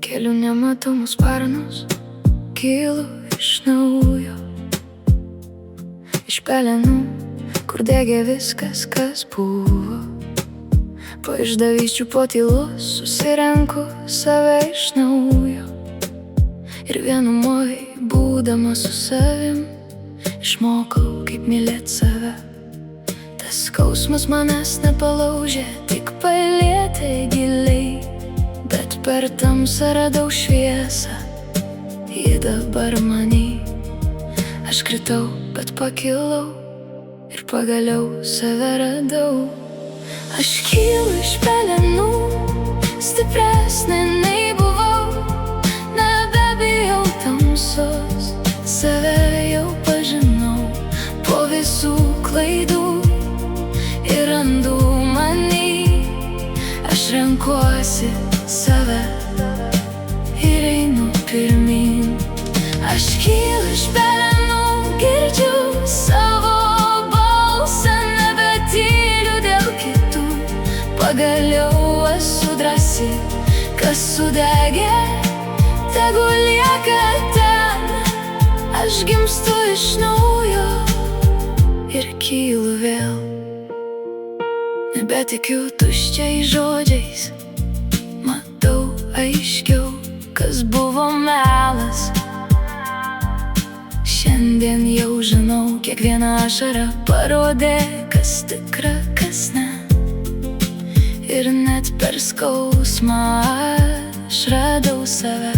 Keliu nematomus sparnus, kylu iš naujo, iš pelenų, kur degė viskas, kas buvo. Po išdavysčių, po tylos susirenku save iš naujo. Ir vienumoj, būdama su savim, išmokau, kaip mylėt save. Tas skausmas manęs nepalaužė, tik palietė giliai. Bet per tamsą radau šviesą, ji dabar manį. Aš kritau, bet pakilau ir pagaliau save radau. Aš kylu iš pelenų, stipresnė nei buvau. Nebebijau tamsos, save jau pažinau. Po visų klaidų ir randu manį. Aš renkuosi save ir einu pirmyn. Aš kylu iš pelenų, girdžiu savo balsą, nebetyliu dėl kitų. Pagaliau esu drąsi, kas sudegė, tegu lieka ten. Aš gimstu iš naujo ir kylu vėl. Nebetikiu tuščiais žodžiais, matau aiškiau, kas buvo melas. Šiandien jau žinau, kiekviena ašara parodė, kas tikra, kas ne. Ir net per skausmą aš radau save.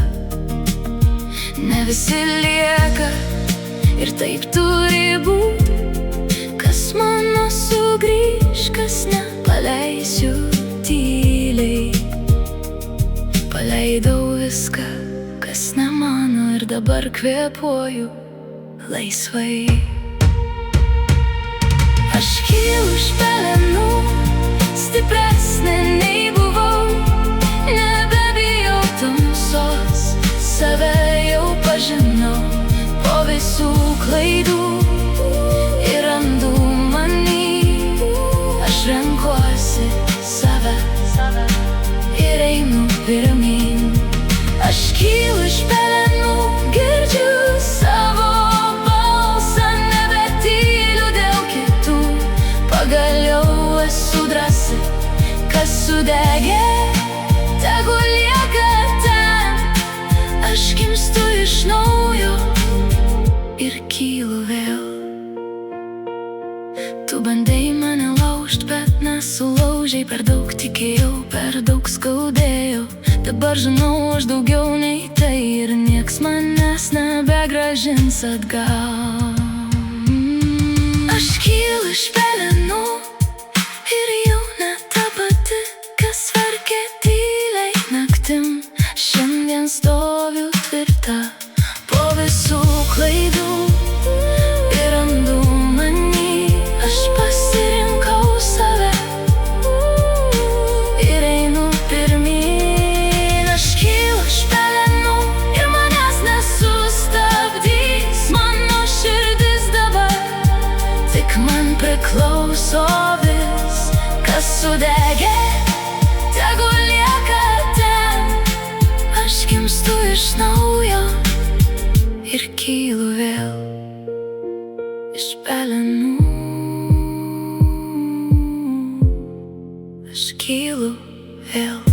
Ne visi lieka ir taip turi būt. Kas mano sugrįž, kas ne, paleisiu tyliai. Paleidau viską, kas ne mano, ir dabar kvėpuoju laisvai. Aš kylu iš pelenų, stipresnė nei buvau. Nebebijau tamsos, save jau pažinau. Po visų klaidų ir randu manį. Aš renkuosi save ir einu pirmyn. Aš kylu iš pelenų, girdžiu savo balsą, nebetyliu dėl kitų. Pagaliau esu drąsi, kas sudegė, tegu lieka ten. Aš gimstu iš naujo ir kylu vėl. Tu bandei mane laužt, bet nesulaužei. Per daug tikėjau, per daug skaudėjau. Dabar žinau, aš daugiau nei tai, ir nieks manęs nebegrąžins atgal. Aš kylu iš pelenų ir jau ne ta pati, kas verkė tyliai naktim. Šiandien stoviu tvirta po visų klaidų ir randu manį. Aš pasirinkau save ir einu pirmyn. Aš kylu iš pelenų ir manęs nesustabdys. Mano širdis dabar tik man priklauso. Kas sudegė, tegu lieka ten. Aš gimstu iš naujo ir kylu vėl iš pelenų. Aš kylu vėl.